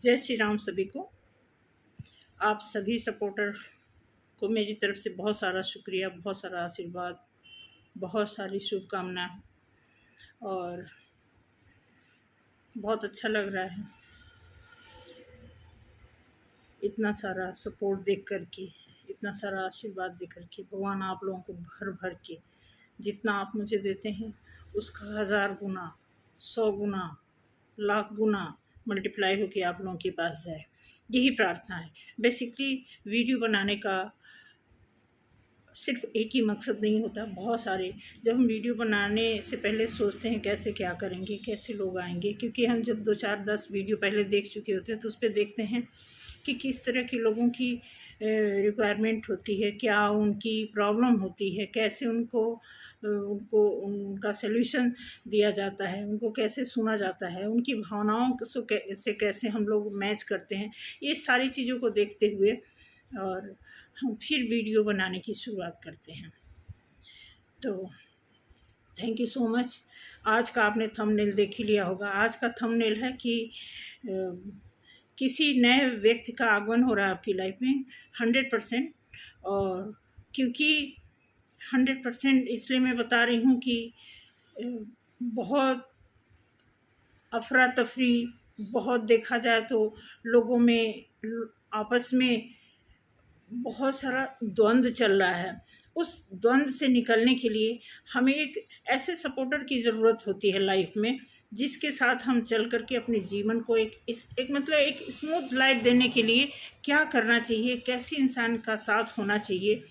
जय श्री राम सभी को। आप सभी सपोर्टर को मेरी तरफ से बहुत सारा शुक्रिया, बहुत सारा आशीर्वाद, बहुत सारी शुभकामनाएं और बहुत अच्छा लग रहा है इतना सारा सपोर्ट देख कर के, इतना सारा आशीर्वाद दे कर के। भगवान आप लोगों को भर भर के जितना आप मुझे देते हैं उसका 1000 गुना, 100 गुना, लाख गुना मल्टीप्लाई होके आप लोगों के पास जाए, यही प्रार्थना है। बेसिकली वीडियो बनाने का सिर्फ एक ही मकसद नहीं होता, बहुत सारे। जब हम वीडियो बनाने से पहले सोचते हैं कैसे क्या करेंगे, कैसे लोग आएंगे, क्योंकि हम जब 2 4 10 वीडियो पहले देख चुके होते हैं तो उस पर देखते हैं कि किस तरह के लोगों की रिक्वायरमेंट होती है, क्या उनकी प्रॉब्लम होती है, कैसे उनको उनका सल्यूशन दिया जाता है, उनको कैसे सुना जाता है, उनकी भावनाओं से कैसे हम लोग मैच करते हैं। ये सारी चीज़ों को देखते हुए और हम फिर वीडियो बनाने की शुरुआत करते हैं। तो थैंक यू सो मच। आज का आपने थंबनेल देख ही लिया होगा। आज का थंबनेल है कि किसी नए व्यक्ति का आगमन हो रहा है आपकी लाइफ में 100%। और क्योंकि 100% इसलिए मैं बता रही हूँ कि बहुत अफरा तफरी, बहुत देखा जाए तो लोगों में आपस में बहुत सारा द्वंद्व चल रहा है। उस द्वंद्व से निकलने के लिए हमें एक ऐसे सपोर्टर की ज़रूरत होती है लाइफ में, जिसके साथ हम चल करके अपने जीवन को एक स्मूथ लाइफ देने के लिए क्या करना चाहिए, कैसे इंसान का साथ होना चाहिए,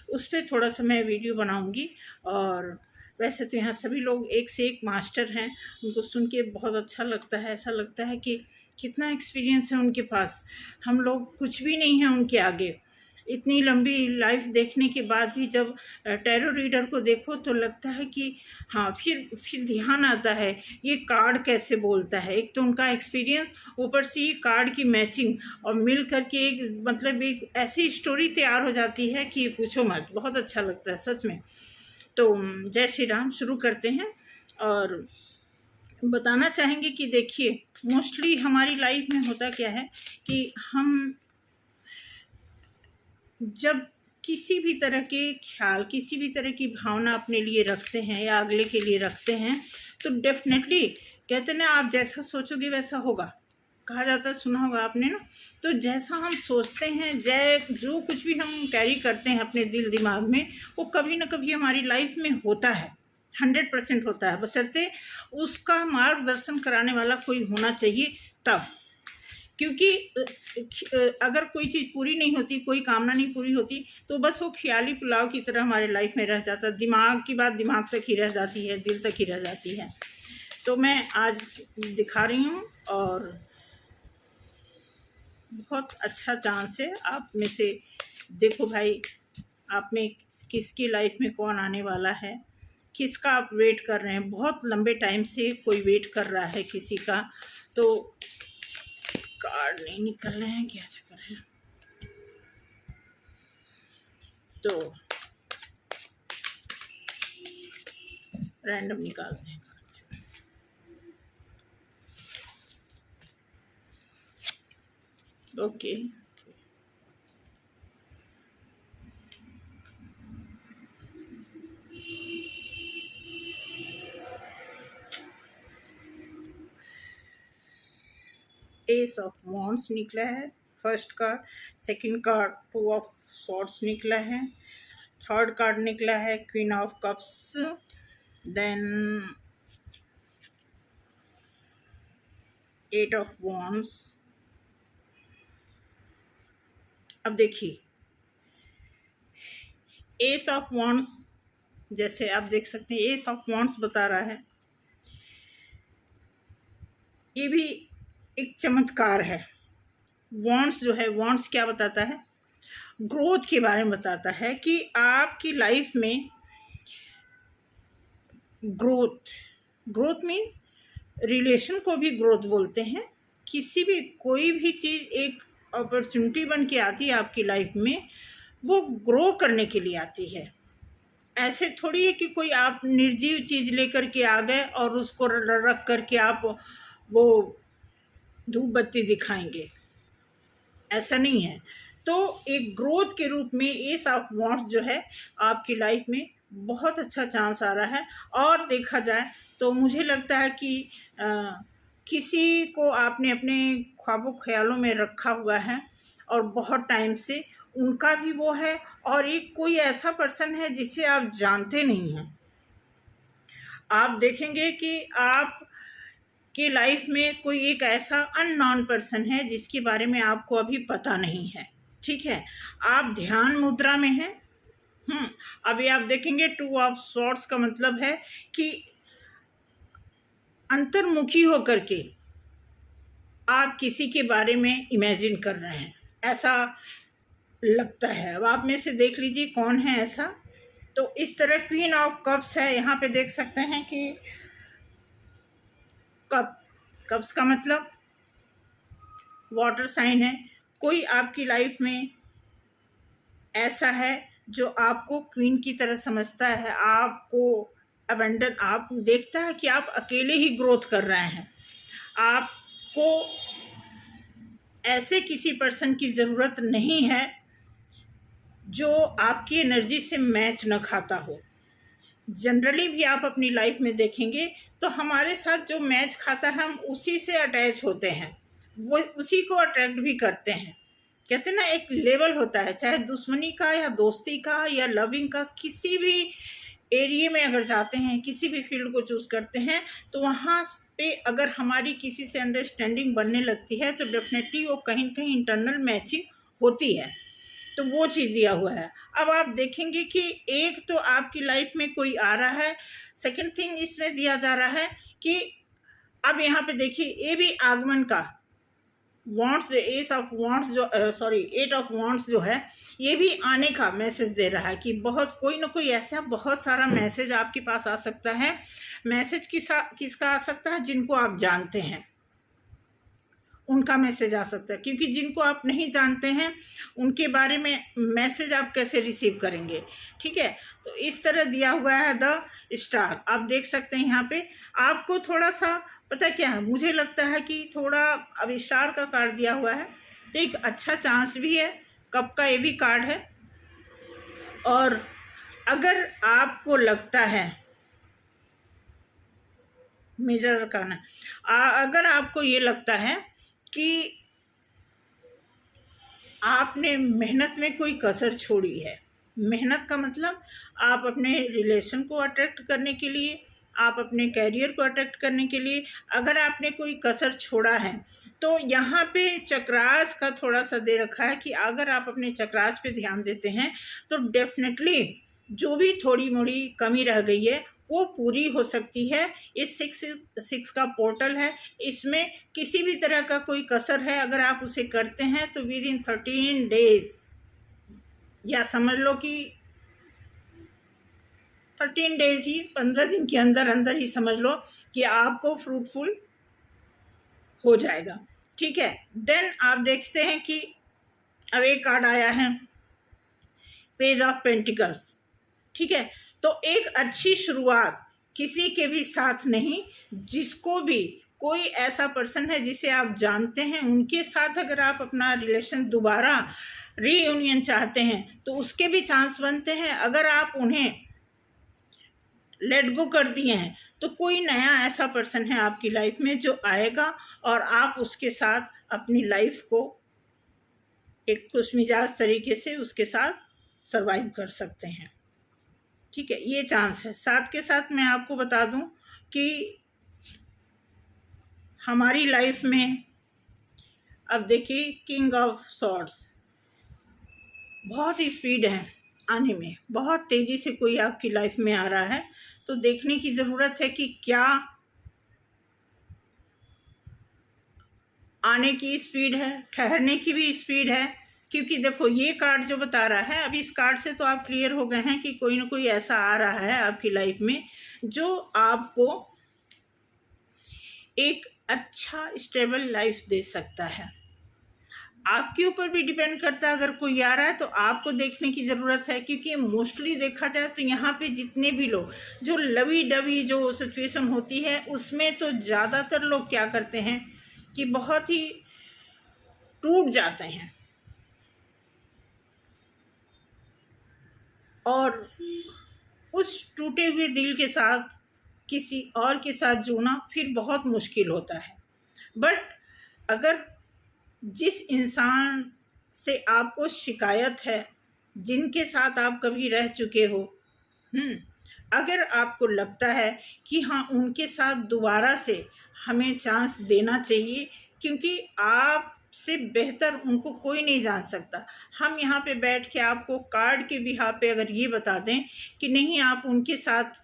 उस पर थोड़ा सा मैं वीडियो बनाऊंगी। और वैसे तो यहाँ सभी लोग एक से एक मास्टर हैं, उनको सुन के बहुत अच्छा लगता है। ऐसा लगता है कि कितना एक्सपीरियंस है उनके पास, हम लोग कुछ भी नहीं हैं उनके आगे। इतनी लंबी लाइफ देखने के बाद भी जब टैरो रीडर को देखो तो लगता है कि हाँ, फिर ध्यान आता है ये कार्ड कैसे बोलता है। एक तो उनका एक्सपीरियंस, ऊपर से ये कार्ड की मैचिंग, और मिल करके एक ऐसी स्टोरी तैयार हो जाती है कि पूछो मत। बहुत अच्छा लगता है सच में। तो जय श्री राम, शुरू करते हैं। और बताना चाहेंगे कि देखिए, मोस्टली हमारी लाइफ में होता क्या है कि हम जब किसी भी तरह के ख्याल, किसी भी तरह की भावना अपने लिए रखते हैं या अगले के लिए रखते हैं तो डेफिनेटली कहते हैं ना, आप जैसा सोचोगे वैसा होगा, कहा जाता है, सुना होगा आपने ना। तो जैसा हम सोचते हैं, जो कुछ भी हम कैरी करते हैं अपने दिल दिमाग में, वो कभी ना कभी हमारी लाइफ में होता है, 100% होता है, बशर्ते उसका मार्गदर्शन कराने वाला कोई होना चाहिए तब। क्योंकि अगर कोई चीज़ पूरी नहीं होती, कोई कामना नहीं पूरी होती, तो बस वो ख्याली पुलाव की तरह हमारे लाइफ में रह जाता है। दिमाग की बात दिमाग तक ही रह जाती है, दिल तक ही रह जाती है। तो मैं आज दिखा रही हूँ और बहुत अच्छा चांस है। आप में से देखो भाई, आप में किसकी लाइफ में कौन आने वाला है, किसका आप वेट कर रहे हैं। बहुत लंबे टाइम से कोई वेट कर रहा है किसी का, तो कार्ड नहीं निकल रहे हैं, क्या चक्कर है। तो रैंडम निकालते हैं card. Okay, ace of wands निकला है first card. Second card 2 of swords निकला है। थर्ड कार्ड निकला है queen of cups. Then 8 of wands. अब देखिए, एस ऑफ वॉन्ड्स, जैसे आप देख सकते हैं एस ऑफ वॉन्ड्स बता रहा है, ये भी एक चमत्कार है। वॉन्ड्स जो है, वॉन्ड्स क्या बताता है, ग्रोथ के बारे में बताता है कि आपकी लाइफ में ग्रोथ मीन्स रिलेशन को भी ग्रोथ बोलते हैं। किसी भी कोई भी चीज़ एक अपॉर्चुनिटी बन के आती है आपकी लाइफ में, वो ग्रो करने के लिए आती है। ऐसे थोड़ी है कि कोई आप निर्जीव चीज़ लेकर के आ गए और उसको रख करके आप वो धूप बत्ती दिखाएंगे, ऐसा नहीं है। तो एक ग्रोथ के रूप में एस ऑफ वॉन्ड्स जो है आपकी लाइफ में बहुत अच्छा चांस आ रहा है। और देखा जाए तो मुझे लगता है कि किसी को आपने अपने ख्वाबों ख्यालों में रखा हुआ है और बहुत टाइम से, उनका भी वो है, और एक कोई ऐसा पर्सन है जिसे आप जानते नहीं हैं। आप देखेंगे कि आप कि लाइफ में कोई एक ऐसा अननोन पर्सन है जिसके बारे में आपको अभी पता नहीं है, ठीक है। आप ध्यान मुद्रा में हैं। अभी आप देखेंगे 2 ऑफ स्वॉर्ड्स का मतलब है कि अंतर्मुखी होकर के आप किसी के बारे में इमेजिन कर रहे हैं, ऐसा लगता है। अब आप में से देख लीजिए कौन है ऐसा। तो इस तरह क्वीन ऑफ कप्स है, यहाँ पे देख सकते हैं कि कप्स का मतलब वाटर साइन है। कोई आपकी लाइफ में ऐसा है जो आपको क्वीन की तरह समझता है, आपको अबंडन, आप देखता है कि आप अकेले ही ग्रोथ कर रहे हैं, आपको ऐसे किसी पर्सन की ज़रूरत नहीं है जो आपकी एनर्जी से मैच न खाता हो। जनरली भी आप अपनी लाइफ में देखेंगे तो हमारे साथ जो मैच खाता है हम उसी से अटैच होते हैं, वो उसी को अट्रैक्ट भी करते हैं। कहते हैं ना, एक लेवल होता है, चाहे दुश्मनी का या दोस्ती का या लविंग का, किसी भी एरिया में अगर जाते हैं, किसी भी फील्ड को चूज़ करते हैं, तो वहाँ पे अगर हमारी किसी से अंडरस्टैंडिंग बनने लगती है तो डेफिनेटली वो कहीं कहीं इंटरनल मैचिंग होती है। तो वो चीज़ दिया हुआ है। अब आप देखेंगे कि एक तो आपकी लाइफ में कोई आ रहा है, सेकंड थिंग इसमें दिया जा रहा है कि अब यहाँ पे देखिए ये भी आगमन का वॉन्ट्स, एस ऑफ वॉन्ट्स जो एट ऑफ वॉन्ट्स जो है, ये भी आने का मैसेज दे रहा है कि बहुत कोई ना कोई ऐसा बहुत सारा मैसेज आपके पास आ सकता है। मैसेज किसका आ सकता है? जिनको आप जानते हैं उनका मैसेज आ सकता है, क्योंकि जिनको आप नहीं जानते हैं उनके बारे में मैसेज आप कैसे रिसीव करेंगे, ठीक है। तो इस तरह दिया हुआ है द स्टार। आप देख सकते हैं यहाँ पे आपको थोड़ा सा पता क्या है, मुझे लगता है कि थोड़ा अब स्टार का कार्ड दिया हुआ है तो एक अच्छा चांस भी है। कप का ये भी कार्ड है। और अगर आपको लगता है मेजर करना, अगर आपको ये लगता है कि आपने मेहनत में कोई कसर छोड़ी है, मेहनत का मतलब आप अपने रिलेशन को अट्रैक्ट करने के लिए, आप अपने कैरियर को अट्रैक्ट करने के लिए अगर आपने कोई कसर छोड़ा है, तो यहाँ पे चक्रास का थोड़ा सा दे रखा है कि अगर आप अपने चक्रास पे ध्यान देते हैं तो डेफिनेटली जो भी थोड़ी मोड़ी कमी रह गई है वो पूरी हो सकती है। इस 6 का पोर्टल है, इसमें किसी भी तरह का कोई कसर है अगर आप उसे करते हैं तो विद इन 13 डेज, या समझ लो कि 13 डेज ही, 15 दिन के अंदर अंदर ही समझ लो कि आपको फ्रूटफुल हो जाएगा, ठीक है। देन आप देखते हैं कि अब एक कार्ड आया है पेज ऑफ पेंटिकल्स, ठीक है। तो एक अच्छी शुरुआत किसी के भी साथ नहीं, जिसको भी कोई ऐसा पर्सन है जिसे आप जानते हैं उनके साथ अगर आप अपना रिलेशन दोबारा रीयूनियन चाहते हैं तो उसके भी चांस बनते हैं। अगर आप उन्हें लेट गो कर दिए हैं तो कोई नया ऐसा पर्सन है आपकी लाइफ में जो आएगा और आप उसके साथ अपनी लाइफ को एक खुशमिजाज तरीके से उसके साथ सरवाइव कर सकते हैं, ठीक है। ये चांस है। साथ के साथ मैं आपको बता दूं कि हमारी लाइफ में अब देखिए किंग ऑफ सॉर्ड्स बहुत ही स्पीड है आने में, बहुत तेज़ी से कोई आपकी लाइफ में आ रहा है। तो देखने की ज़रूरत है कि क्या आने की स्पीड है, ठहरने की भी स्पीड है। क्योंकि देखो ये कार्ड जो बता रहा है, अभी इस कार्ड से तो आप क्लियर हो गए हैं कि कोई ना कोई ऐसा आ रहा है आपकी लाइफ में जो आपको एक अच्छा स्टेबल लाइफ दे सकता है। आपके ऊपर भी डिपेंड करता है, अगर कोई आ रहा है तो आपको देखने की ज़रूरत है। क्योंकि मोस्टली देखा जाए तो यहाँ पे जितने भी लोग जो लवी डवी जो सिचुएशन होती है उसमें तो ज़्यादातर लोग क्या करते हैं कि बहुत ही टूट जाते हैं और उस टूटे हुए दिल के साथ किसी और के साथ जुड़ना फिर बहुत मुश्किल होता है। बट अगर जिस इंसान से आपको शिकायत है, जिनके साथ आप कभी रह चुके हो, अगर आपको लगता है कि हाँ उनके साथ दोबारा से हमें चांस देना चाहिए, क्योंकि आपसे बेहतर उनको कोई नहीं जान सकता। हम यहाँ पे बैठ के आपको कार्ड के बिहाफ पे अगर ये बता दें कि नहीं आप उनके साथ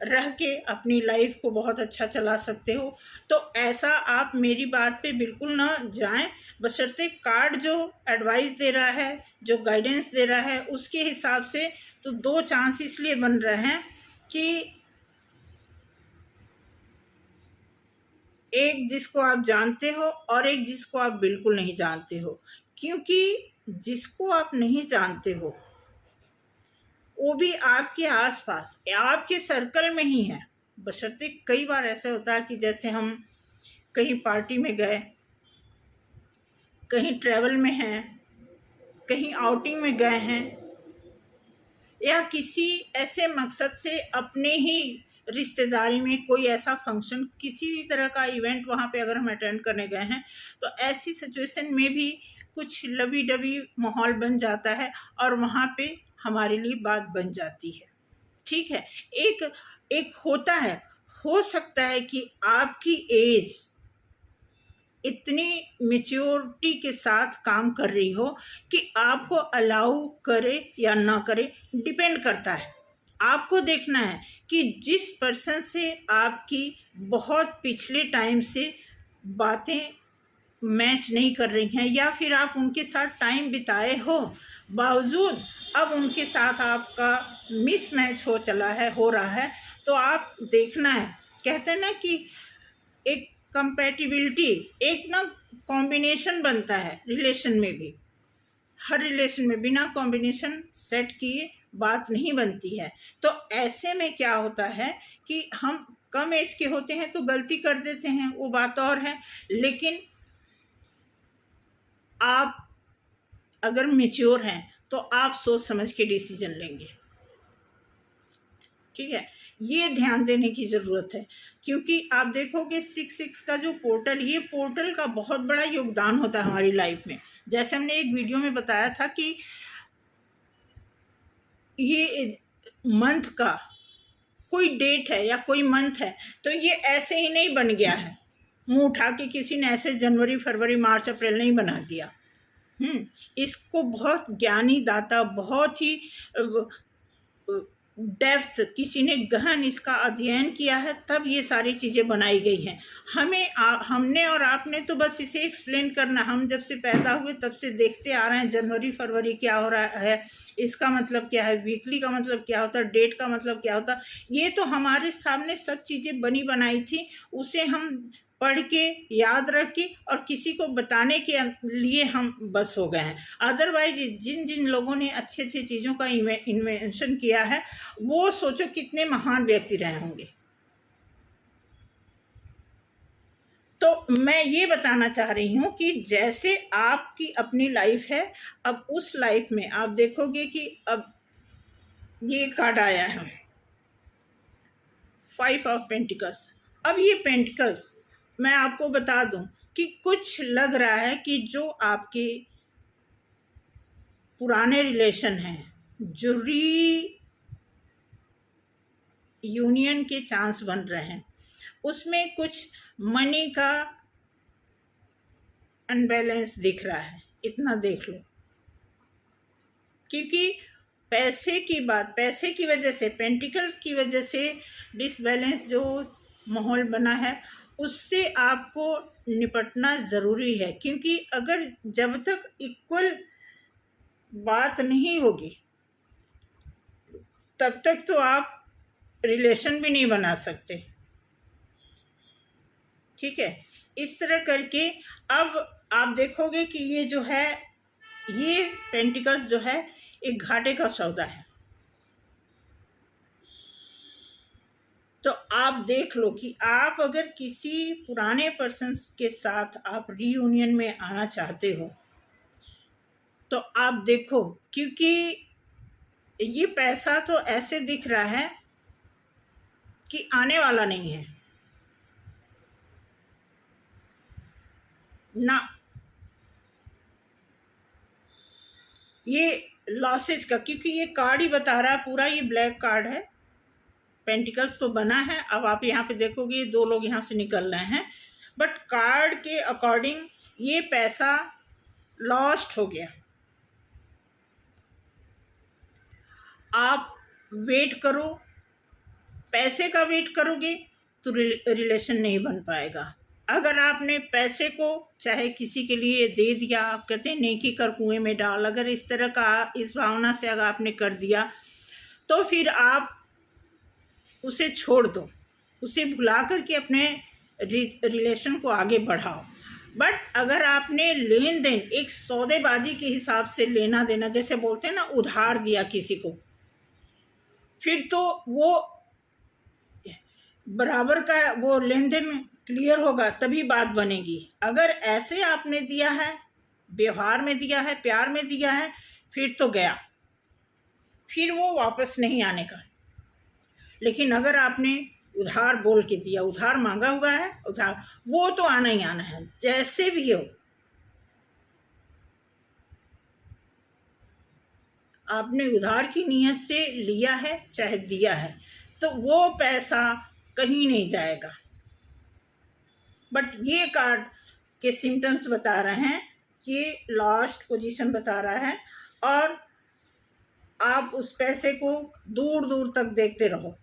रह के अपनी लाइफ को बहुत अच्छा चला सकते हो, तो ऐसा आप मेरी बात पे बिल्कुल ना जाएं। बशर्ते कार्ड जो एडवाइस दे रहा है, जो गाइडेंस दे रहा है, उसके हिसाब से तो 2 चांस इसलिए बन रहे हैं कि एक जिसको आप जानते हो और एक जिसको आप बिल्कुल नहीं जानते हो। क्योंकि जिसको आप नहीं जानते हो वो भी आपके आसपास, आपके सर्कल में ही है। बशर्ते कई बार ऐसा होता है कि जैसे हम कहीं पार्टी में गए, कहीं ट्रैवल में हैं, कहीं आउटिंग में गए हैं, या किसी ऐसे मकसद से अपने ही रिश्तेदारी में कोई ऐसा फंक्शन, किसी भी तरह का इवेंट वहाँ पे अगर हम अटेंड करने गए हैं, तो ऐसी सिचुएशन में भी कुछ लबी डबी माहौल बन जाता है और वहाँ पे हमारे लिए बात बन जाती है। ठीक है, एक होता है, हो सकता है कि आपकी एज इतनी मेच्योरिटी के साथ काम कर रही हो कि आपको अलाउ करे या ना करे, डिपेंड करता है। आपको देखना है कि जिस पर्सन से आपकी बहुत पिछले टाइम से बातें मैच नहीं कर रही हैं, या फिर आप उनके साथ टाइम बिताए हो बावजूद अब उनके साथ आपका मिसमैच हो रहा है, तो आप देखना है। कहते हैं ना कि एक कंपैटिबिलिटी, एक ना कॉम्बिनेशन बनता है रिलेशन में भी। हर रिलेशन में बिना कॉम्बिनेशन सेट किए बात नहीं बनती है। तो ऐसे में क्या होता है कि हम कम एज के होते हैं तो गलती कर देते हैं, वो बात और है, लेकिन आप अगर मैच्योर हैं तो आप सोच समझ के डिसीजन लेंगे। ठीक है, ये ध्यान देने की ज़रूरत है, क्योंकि आप देखोगे 6 का जो पोर्टल, ये पोर्टल का बहुत बड़ा योगदान होता है हमारी लाइफ में। जैसे हमने एक वीडियो में बताया था कि ये मंथ का कोई डेट है या कोई मंथ है, तो ये ऐसे ही नहीं बन गया है, मुंह उठा के किसी ने ऐसे जनवरी फरवरी मार्च अप्रैल नहीं बना दिया। इसको बहुत ज्ञानी दाता, बहुत ही डेप्थ, किसी ने गहन इसका अध्ययन किया है, तब ये सारी चीज़ें बनाई गई हैं। हमने और आपने तो बस इसे एक्सप्लेन करना, हम जब से पैदा हुए तब से देखते आ रहे हैं जनवरी फरवरी क्या हो रहा है, इसका मतलब क्या है, वीकली का मतलब क्या होता है, डेट का मतलब क्या होता है, ये तो हमारे सामने सब चीज़ें बनी बनाई थी, उसे हम पढ़ के याद रख के और किसी को बताने के लिए हम बस हो गए हैं। अदरवाइज जिन जिन लोगों ने अच्छी अच्छी चीज़ों का इन्वेंशन किया है, वो सोचो कितने महान व्यक्ति रहे होंगे। तो मैं ये बताना चाह रही हूँ कि जैसे आपकी अपनी लाइफ है, अब उस लाइफ में आप देखोगे कि अब ये कार्ड आया है 5 ऑफ पेंटिकल्स। अब ये पेंटिकल्स मैं आपको बता दूं कि कुछ लग रहा है कि जो आपके पुराने रिलेशन हैं, जो यूनियन के चांस बन रहे हैं, उसमें कुछ मनी का अनबैलेंस दिख रहा है, इतना देख लो। क्योंकि पैसे की बात, पैसे की वजह से, पेंटिकल की वजह से डिसबैलेंस जो माहौल बना है, उससे आपको निपटना ज़रूरी है। क्योंकि अगर जब तक इक्वल बात नहीं होगी तब तक तो आप रिलेशन भी नहीं बना सकते। ठीक है, इस तरह करके अब आप देखोगे कि ये जो है, ये पेंटिकल्स जो है एक घाटे का सौदा है। तो आप देख लो कि आप अगर किसी पुराने पर्सन के साथ आप रीयूनियन में आना चाहते हो तो आप देखो, क्योंकि ये पैसा तो ऐसे दिख रहा है कि आने वाला नहीं है ना, ये लॉसेज का, क्योंकि ये कार्ड ही बता रहा है पूरा, ये ब्लैक कार्ड है, पेंटिकल्स तो बना है। अब आप यहाँ पे देखोगे 2 लोग यहाँ से निकल रहे हैं, बट कार्ड के अकॉर्डिंग ये पैसा लॉस्ट हो गया। आप वेट करो, पैसे का वेट करोगे तो रिलेशन नहीं बन पाएगा। अगर आपने पैसे को चाहे किसी के लिए दे दिया, आप कहते हैं नेकी कर कुएं में डाल, अगर इस तरह का इस भावना से अगर आपने कर दिया तो फिर आप उसे छोड़ दो, उसे भुला करके अपने रिलेशन को आगे बढ़ाओ। बट अगर आपने लेन देन एक सौदेबाजी के हिसाब से लेना देना, जैसे बोलते हैं ना उधार दिया किसी को, फिर तो वो बराबर का वो लेन देन क्लियर होगा तभी बात बनेगी। अगर ऐसे आपने दिया है, व्यवहार में दिया है, प्यार में दिया है, फिर तो गया, फिर वो वापस नहीं आने का। लेकिन अगर आपने उधार बोल के दिया, उधार मांगा हुआ है, उधार वो तो आना ही आना है जैसे भी हो। आपने उधार की नीयत से लिया है चाहे दिया है तो वो पैसा कहीं नहीं जाएगा। बट ये कार्ड के सिम्टम्स बता रहे हैं कि लास्ट पोजीशन बता रहा है, और आप उस पैसे को दूर दूर तक देखते रहो,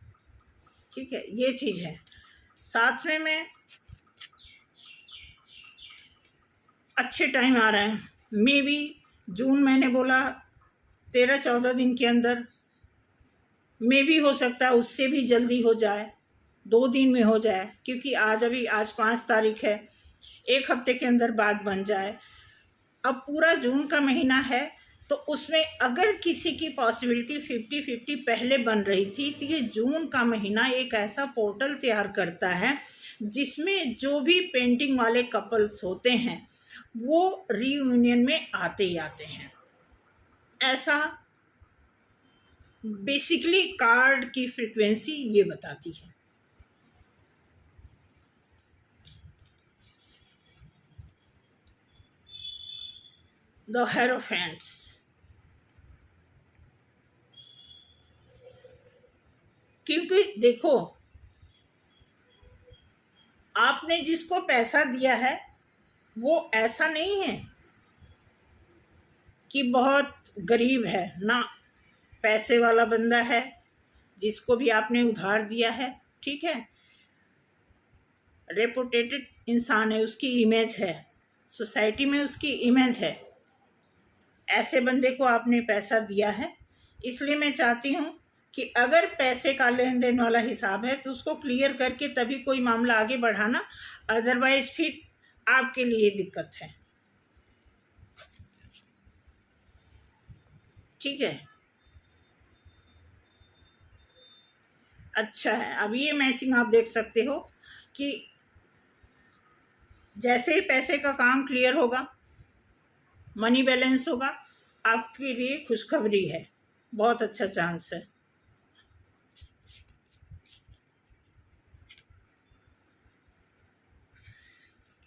ठीक है, ये चीज़ है। साथ में अच्छे टाइम आ रहे हैं, मे बी जून, मैंने बोला 13-14 दिन के अंदर, मे भी हो सकता है उससे भी जल्दी हो जाए, 2 दिन में हो जाए, क्योंकि आज 5 तारीख है, 1 हफ्ते के अंदर बात बन जाए। अब पूरा जून का महीना है तो उसमें अगर किसी की पॉसिबिलिटी 50-50 पहले बन रही थी तो ये जून का महीना एक ऐसा पोर्टल तैयार करता है जिसमें जो भी पेंटिंग वाले कपल्स होते हैं वो रीयूनियन में आते ही आते हैं। ऐसा बेसिकली कार्ड की फ्रीक्वेंसी ये बताती है। द हेरोफेंट्स, क्योंकि देखो आपने जिसको पैसा दिया है वो ऐसा नहीं है कि बहुत गरीब है ना, पैसे वाला बंदा है जिसको भी आपने उधार दिया है, ठीक है, रेपुटेटेड इंसान है, उसकी इमेज है, सोसाइटी में उसकी इमेज है, ऐसे बंदे को आपने पैसा दिया है। इसलिए मैं चाहती हूँ कि अगर पैसे का लेन देन वाला हिसाब है तो उसको क्लियर करके तभी कोई मामला आगे बढ़ाना, अदरवाइज फिर आपके लिए दिक्कत है, ठीक है। अच्छा है, अब ये मैचिंग आप देख सकते हो कि जैसे ही पैसे का काम क्लियर होगा, मनी बैलेंस होगा, आपके लिए खुशखबरी है, बहुत अच्छा चांस है।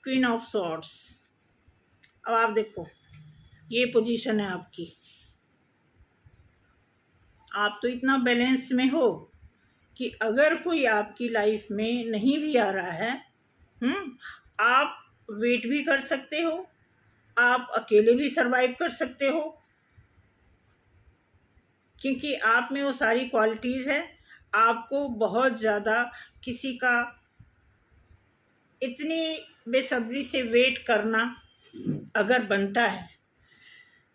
क्वीन ऑफ सॉर्ड्स, अब आप देखो ये पोजीशन है आपकी, आप तो इतना बैलेंस में हो कि अगर कोई आपकी लाइफ में नहीं भी आ रहा है, आप वेट भी कर सकते हो, आप अकेले भी सरवाइव कर सकते हो, क्योंकि आप में वो सारी क्वालिटीज़ है। आपको बहुत ज़्यादा किसी का इतनी बेसब्री से वेट करना अगर बनता है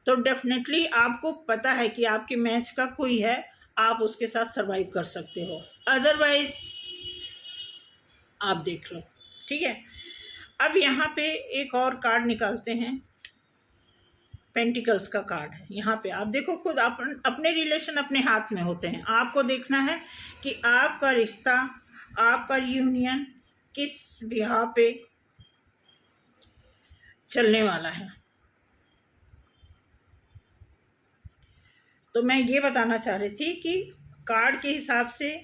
तो डेफिनेटली आपको पता है कि आपके मैच का कोई है, आप उसके साथ सरवाइव कर सकते हो, अदरवाइज आप देख लो, ठीक है। अब यहाँ पे एक और कार्ड निकालते हैं, पेंटिकल्स का कार्ड है। यहाँ पे आप देखो खुद अपने रिलेशन अपने हाथ में होते हैं, आपको देखना है कि आपका रिश्ता आपका यूनियन किस बिहाव पे चलने वाला है। तो मैं ये बताना चाह रही थी कि कार्ड के हिसाब से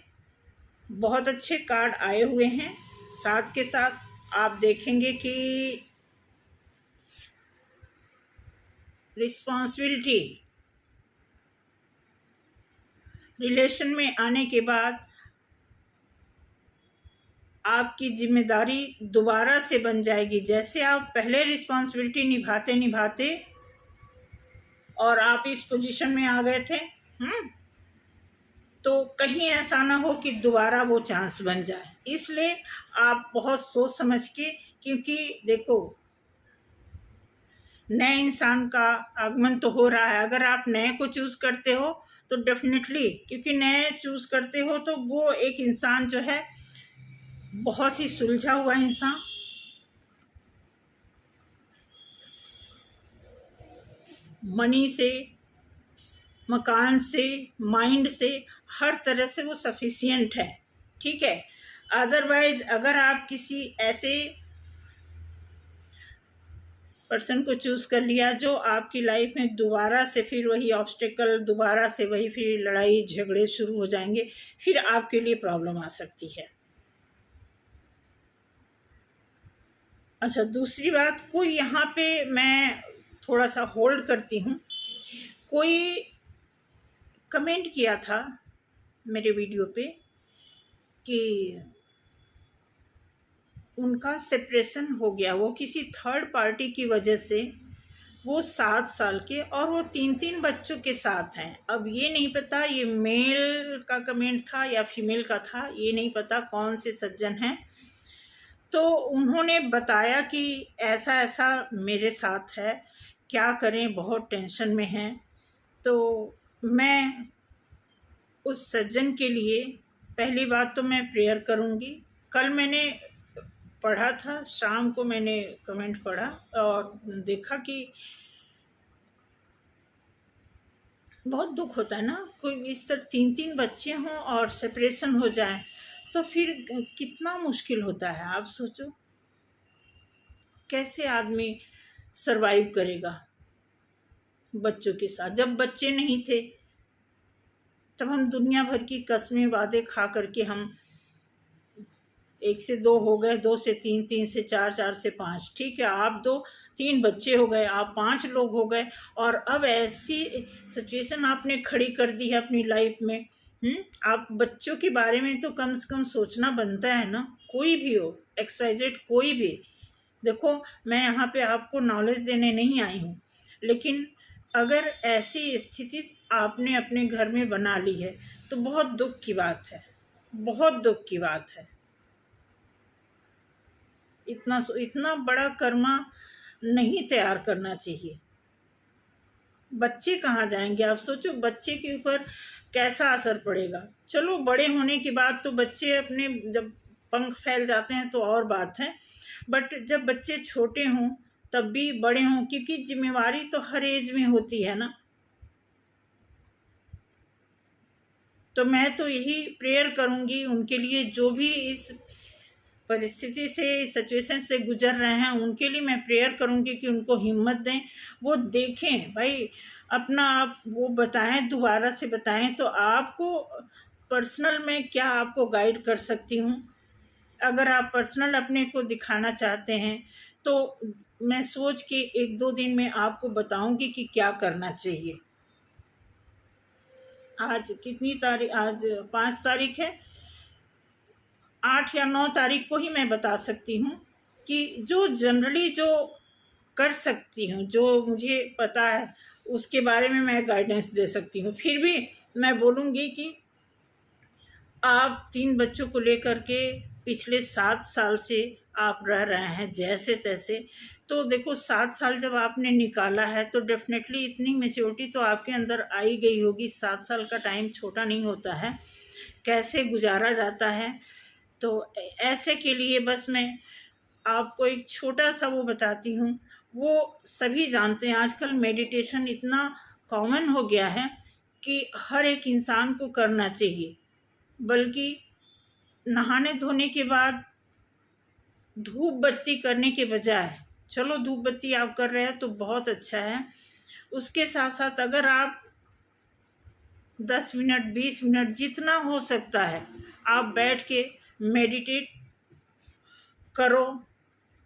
बहुत अच्छे कार्ड आए हुए हैं। साथ के साथ आप देखेंगे कि रिस्पॉन्सिबिलिटी, रिलेशन में आने के बाद आपकी जिम्मेदारी दोबारा से बन जाएगी। जैसे आप पहले रिस्पॉन्सिबिलिटी निभाते निभाते और आप इस पोजीशन में आ गए थे, तो कहीं ऐसा ना हो कि दोबारा वो चांस बन जाए। इसलिए आप बहुत सोच समझ के, क्योंकि देखो नए इंसान का आगमन तो हो रहा है। अगर आप नए को चूज करते हो तो डेफिनेटली, क्योंकि नए चूज करते हो तो वो एक इंसान जो है बहुत ही सुलझा हुआ इंसान, मनी से, मकान से, माइंड से, हर तरह से वो सफिशिएंट है, ठीक है। अदरवाइज अगर आप किसी ऐसे पर्सन को चूज कर लिया जो आपकी लाइफ में दोबारा से फिर वही ऑब्स्टेकल, दोबारा से वही फिर लड़ाई झगड़े शुरू हो जाएंगे, फिर आपके लिए प्रॉब्लम आ सकती है। अच्छा, दूसरी बात, कोई यहाँ पे मैं थोड़ा सा होल्ड करती हूँ। कोई कमेंट किया था मेरे वीडियो पे कि उनका सेपरेशन हो गया, वो किसी थर्ड पार्टी की वजह से, वो 7 साल के और वो 3-3 बच्चों के साथ हैं। अब ये नहीं पता ये मेल का कमेंट था या फीमेल का था, ये नहीं पता कौन से सज्जन हैं। तो उन्होंने बताया कि ऐसा ऐसा मेरे साथ है, क्या करें, बहुत टेंशन में हैं। तो मैं उस सज्जन के लिए पहली बात तो मैं प्रेयर करूँगी। कल मैंने पढ़ा था, शाम को मैंने कमेंट पढ़ा और देखा कि बहुत दुख होता है ना, कोई इस तरह 3-3 बच्चे हों और सेपरेशन हो जाए तो फिर कितना मुश्किल होता है। आप सोचो कैसे आदमी सरवाइव करेगा बच्चों के साथ। जब बच्चे नहीं थे तब हम दुनिया भर की कस्में वादे खा करके हम 1 से 2 हो गए, 2 से 3, 3 से 4, 4 से 5, ठीक है, आप 2-3 बच्चे हो गए, आप 5 लोग हो गए, और अब ऐसी सिचुएशन आपने खड़ी कर दी है अपनी लाइफ में। आप बच्चों के बारे में तो कम से कम सोचना बनता है ना, कोई भी हो, XYZ कोई भी। देखो मैं यहाँ पे आपको नॉलेज देने नहीं आई हूँ, लेकिन अगर ऐसी स्थिति आपने अपने घर में बना ली है तो बहुत दुख की बात है, बहुत दुख की बात है। इतना बड़ा कर्मा नहीं तैयार करना चाहिए। बच्चे कहाँ जाएंगे, आप सोचो बच्चे के ऊपर कैसा असर पड़ेगा। चलो बड़े होने के बाद तो बच्चे अपने जब पंख फैल जाते हैं तो और बात है, बट जब बच्चे छोटे हों तब भी बड़े हों, क्योंकि जिम्मेवारी तो हर एज में होती है ना। तो मैं तो यही प्रेयर करूँगी उनके लिए, जो भी इस परिस्थिति से, सिचुएशन से गुजर रहे हैं, उनके लिए मैं प्रेयर करूँगी कि उनको हिम्मत दें, वो देखें भाई अपना, आप वो बताएं, दोबारा से बताएं। तो आपको पर्सनल में क्या आपको गाइड कर सकती हूँ, अगर आप पर्सनल अपने को दिखाना चाहते हैं तो मैं सोच के 1-2 दिन में आपको बताऊंगी कि क्या करना चाहिए। आज कितनी तारीख, आज 5 तारीख है, 8 या 9 तारीख को ही मैं बता सकती हूँ कि जो जनरली जो कर सकती हूँ, जो मुझे पता है उसके बारे में मैं गाइडेंस दे सकती हूँ। फिर भी मैं बोलूँगी कि आप 3 बच्चों को लेकर के पिछले 7 साल से आप रह रहे हैं जैसे तैसे, तो देखो 7 साल जब आपने निकाला है तो डेफिनेटली इतनी मैच्योरिटी तो आपके अंदर आई गई होगी। 7 साल का टाइम छोटा नहीं होता है, कैसे गुजारा जाता है। तो ऐसे के लिए बस मैं आपको एक छोटा सा वो बताती हूँ। वो सभी जानते हैं, आजकल मेडिटेशन इतना कॉमन हो गया है कि हर एक इंसान को करना चाहिए, बल्कि नहाने धोने के बाद धूप बत्ती करने के बजाय, चलो धूप बत्ती आप कर रहे हैं तो बहुत अच्छा है, उसके साथ साथ अगर आप 10 मिनट 20 मिनट जितना हो सकता है आप बैठ के मेडिटेट करो,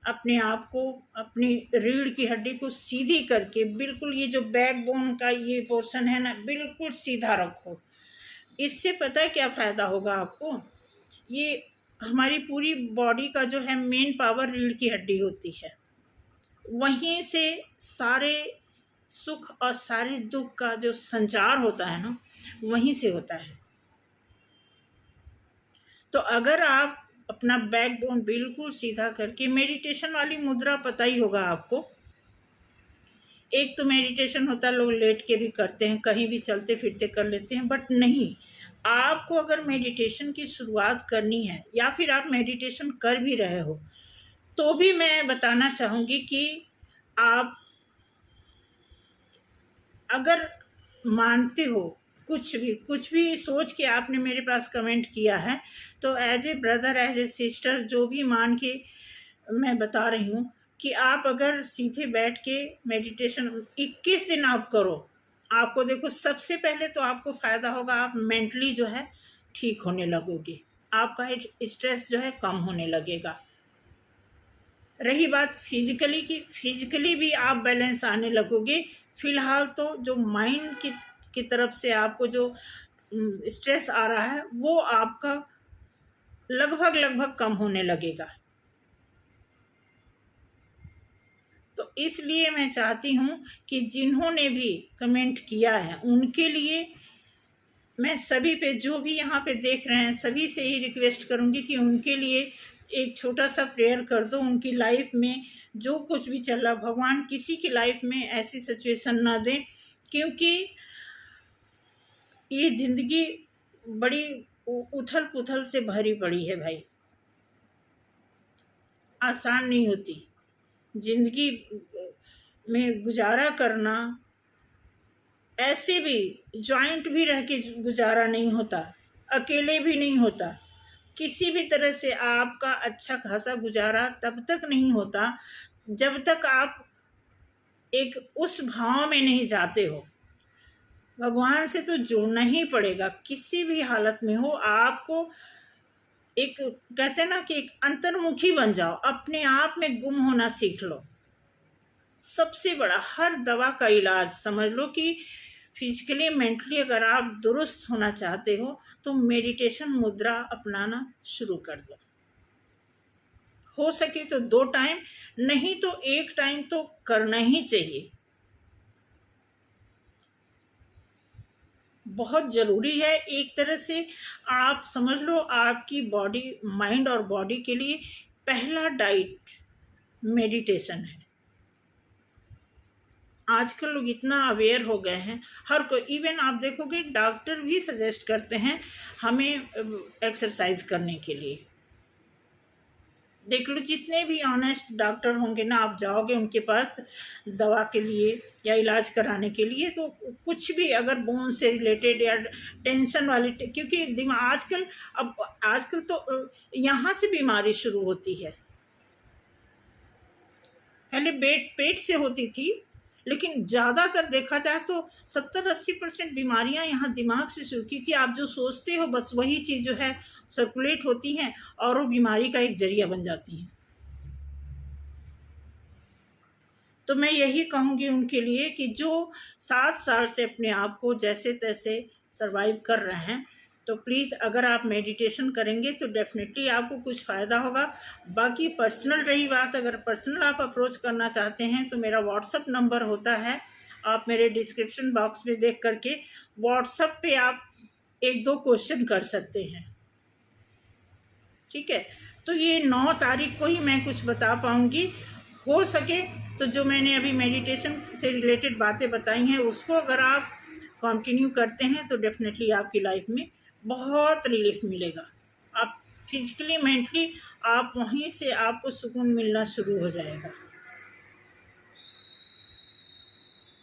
अपने आप को, अपनी रीढ़ की हड्डी को सीधी करके, बिल्कुल ये जो बैकबोन का ये पोर्शन है ना, बिल्कुल सीधा रखो। इससे पता है क्या फ़ायदा होगा आपको, ये हमारी पूरी बॉडी का जो है मेन पावर रीढ़ की हड्डी होती है, वहीं से सारे सुख और सारे दुख का जो संचार होता है ना, वहीं से होता है। तो अगर आप अपना बैकबोन बिल्कुल सीधा करके, मेडिटेशन वाली मुद्रा पता ही होगा आपको, एक तो मेडिटेशन होता है लोग लेट के भी करते हैं, कहीं भी चलते फिरते कर लेते हैं, बट नहीं, आपको अगर मेडिटेशन की शुरुआत करनी है या फिर आप मेडिटेशन कर भी रहे हो तो भी मैं बताना चाहूँगी कि आप अगर मानते हो, कुछ भी सोच के आपने मेरे पास कमेंट किया है, तो as a brother, as a sister, जो भी मान के मैं बता रही हूँ कि आप अगर सीधे बैठ के मेडिटेशन 21 दिन आप करो, आपको देखो सबसे पहले तो आपको फ़ायदा होगा, आप मेंटली जो है ठीक होने लगोगे, आपका स्ट्रेस जो है कम होने लगेगा। रही बात फिजिकली की, फिजिकली भी आप बैलेंस आने लगोगे। फिलहाल तो जो माइंड की तरफ से आपको जो स्ट्रेस आ रहा है वो आपका लगभग कम होने लगेगा। तो इसलिए मैं चाहती हूँ कि जिन्होंने भी कमेंट किया है उनके लिए मैं, सभी पे जो भी यहाँ पे देख रहे हैं सभी से ही रिक्वेस्ट करूँगी कि उनके लिए एक छोटा सा प्रेयर कर दो। उनकी लाइफ में जो कुछ भी चल रहा, भगवान किसी की लाइफ में ऐसी सिचुएशन ना दें, क्योंकि ये ज़िंदगी बड़ी उथल पुथल से भरी पड़ी है भाई, आसान नहीं होती ज़िंदगी में गुजारा करना। ऐसे भी जॉइंट भी रह के गुजारा नहीं होता, अकेले भी नहीं होता, किसी भी तरह से आपका अच्छा खासा गुजारा तब तक नहीं होता जब तक आप एक उस भाव में नहीं जाते हो। भगवान से तो जुड़ना ही पड़ेगा, किसी भी हालत में हो आपको। एक कहते हैं ना कि एक अंतर्मुखी बन जाओ, अपने आप में गुम होना सीख लो। सबसे बड़ा, हर दवा का इलाज समझ लो कि फिजिकली मेंटली अगर आप दुरुस्त होना चाहते हो तो मेडिटेशन मुद्रा अपनाना शुरू कर दो। हो सके तो 2 टाइम, नहीं तो 1 टाइम तो करना ही चाहिए, बहुत ज़रूरी है। एक तरह से आप समझ लो आपकी बॉडी, माइंड और बॉडी के लिए पहला डाइट मेडिटेशन है। आजकल लोग इतना अवेयर हो गए हैं, हर कोई, इवन आप देखोगे डॉक्टर भी सजेस्ट करते हैं हमें एक्सरसाइज करने के लिए। देख लो जितने भी ऑनेस्ट डॉक्टर होंगे ना, आप जाओगे उनके पास दवा के लिए या इलाज कराने के लिए, तो कुछ भी अगर बोन से रिलेटेड या टेंशन वाली, क्योंकि दिमाग आजकल तो यहाँ से बीमारी शुरू होती है। पहले पेट से होती थी, लेकिन ज़्यादातर देखा जाए तो 70-80% बीमारियां यहाँ दिमाग से शुरू, क्योंकि आप जो सोचते हो बस वही चीज़ जो है सर्कुलेट होती हैं और वो बीमारी का एक जरिया बन जाती हैं। तो मैं यही कहूँगी उनके लिए कि जो 7 साल से अपने आप को जैसे तैसे सरवाइव कर रहे हैं, तो प्लीज़ अगर आप मेडिटेशन करेंगे तो डेफिनेटली आपको कुछ फ़ायदा होगा। बाकी पर्सनल रही बात, अगर पर्सनल आप अप्रोच करना चाहते हैं तो मेरा व्हाट्सअप नंबर होता है, आप मेरे डिस्क्रिप्शन बॉक्स में देख करके व्हाट्सअप पे आप 1-2 क्वेश्चन कर सकते हैं, ठीक है। तो ये 9 तारीख को ही मैं कुछ बता पाऊँगी। हो सके तो जो मैंने अभी मेडिटेशन से रिलेटेड बातें बताई हैं उसको अगर आप कंटिन्यू करते हैं तो डेफिनेटली आपकी लाइफ में बहुत रिलीफ मिलेगा। आप फिजिकली मेंटली आप वहीं से आपको सुकून मिलना शुरू हो जाएगा,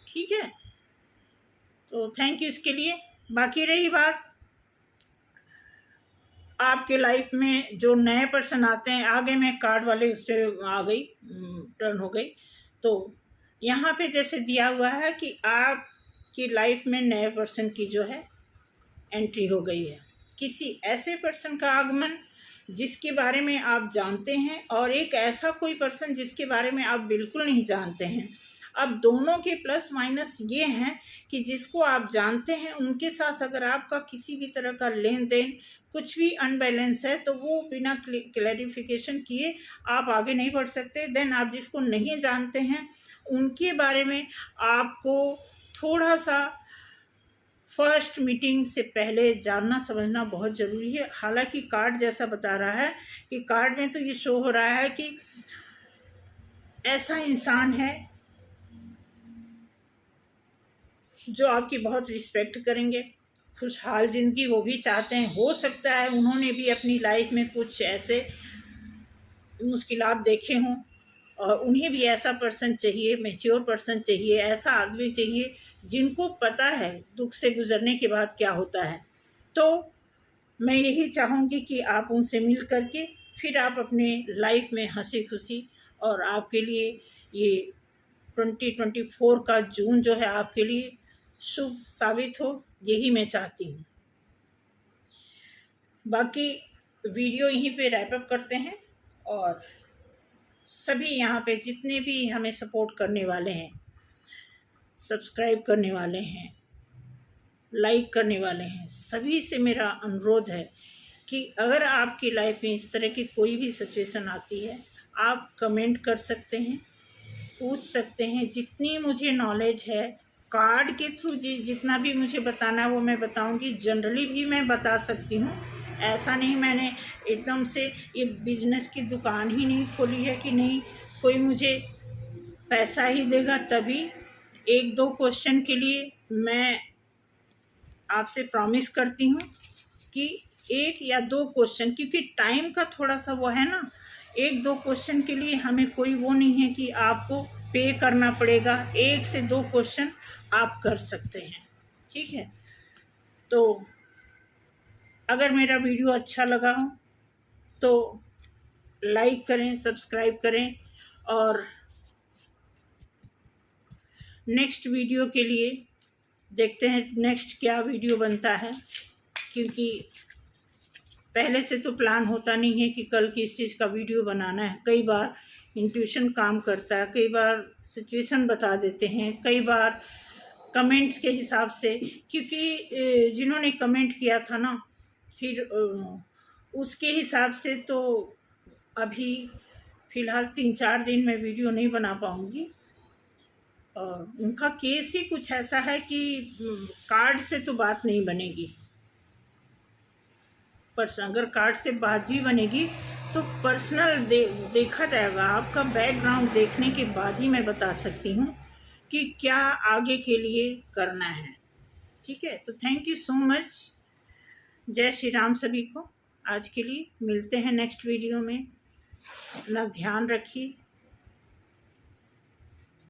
ठीक है। तो थैंक यू इसके लिए। बाकी रही बात आपके लाइफ में जो नए पर्सन आते हैं, आगे मैं कार्ड वाले उस पर आ गई, टर्न हो गई। तो यहाँ पे जैसे दिया हुआ है कि आपकी लाइफ में नए पर्सन की जो है एंट्री हो गई है। किसी ऐसे पर्सन का आगमन जिसके बारे में आप जानते हैं, और एक ऐसा कोई पर्सन जिसके बारे में आप बिल्कुल नहीं जानते हैं। अब दोनों के प्लस माइनस ये हैं कि जिसको आप जानते हैं उनके साथ अगर आपका किसी भी तरह का लेन देन कुछ भी अनबैलेंस है तो वो बिना क्लैरिफिकेशन किए आप आगे नहीं बढ़ सकते। देन आप जिसको नहीं जानते हैं उनके बारे में आपको थोड़ा सा फर्स्ट मीटिंग से पहले जानना समझना बहुत ज़रूरी है। हालांकि कार्ड जैसा बता रहा है कि कार्ड में तो ये शो हो रहा है कि ऐसा इंसान है जो आपकी बहुत रिस्पेक्ट करेंगे, खुशहाल ज़िंदगी वो भी चाहते हैं। हो सकता है उन्होंने भी अपनी लाइफ में कुछ ऐसे मुश्किलात देखे हों और उन्हें भी ऐसा पर्सन चाहिए, मैच्योर पर्सन चाहिए, ऐसा आदमी चाहिए जिनको पता है दुख से गुजरने के बाद क्या होता है। तो मैं यही चाहूँगी कि आप उनसे मिल करके फिर आप अपने लाइफ में हंसी खुशी, और आपके लिए ये 2024 का जून जो है आपके लिए शुभ साबित हो, यही मैं चाहती हूँ। बाकी वीडियो यहीं पे रैप अप करते हैं, और सभी यहाँ पे जितने भी हमें सपोर्ट करने वाले हैं, सब्सक्राइब करने वाले हैं, लाइक करने वाले हैं, सभी से मेरा अनुरोध है कि अगर आपकी लाइफ में इस तरह की कोई भी सिचुएशन आती है, आप कमेंट कर सकते हैं, पूछ सकते हैं। जितनी मुझे नॉलेज है कार्ड के थ्रू जितना भी मुझे बताना है वो मैं बताऊंगी। जनरली भी मैं बता सकती हूँ, ऐसा नहीं मैंने एकदम से ये बिजनेस की दुकान ही नहीं खोली है कि नहीं कोई मुझे पैसा ही देगा तभी। एक दो क्वेश्चन के लिए मैं आपसे प्रॉमिस करती हूँ कि 1 या 2 क्वेश्चन, क्योंकि टाइम का थोड़ा सा वो है ना, 1-2 क्वेश्चन के लिए हमें कोई वो नहीं है कि आपको पे करना पड़ेगा। 1 से 2 क्वेश्चन आप कर सकते हैं, ठीक है। तो अगर मेरा वीडियो अच्छा लगा हो तो लाइक करें, सब्सक्राइब करें, और नेक्स्ट वीडियो के लिए देखते हैं नेक्स्ट क्या वीडियो बनता है, क्योंकि पहले से तो प्लान होता नहीं है कि कल किस चीज़ का वीडियो बनाना है। कई बार इंट्यूशन काम करता है, कई बार सिचुएशन बता देते हैं, कई बार कमेंट्स के हिसाब से, क्योंकि जिन्होंने कमेंट किया था ना फिर उसके हिसाब से तो अभी फ़िलहाल 3-4 दिन में वीडियो नहीं बना पाऊँगी। और उनका केस ही कुछ ऐसा है कि कार्ड से तो बात नहीं बनेगी, पर अगर कार्ड से बात भी बनेगी तो पर्सनल देखा जाएगा। आपका बैकग्राउंड देखने के बाद ही मैं बता सकती हूँ कि क्या आगे के लिए करना है, ठीक है। तो थैंक यू सो मच, जय श्री राम सभी को। आज के लिए मिलते हैं नेक्स्ट वीडियो में। अपना ध्यान रखिए,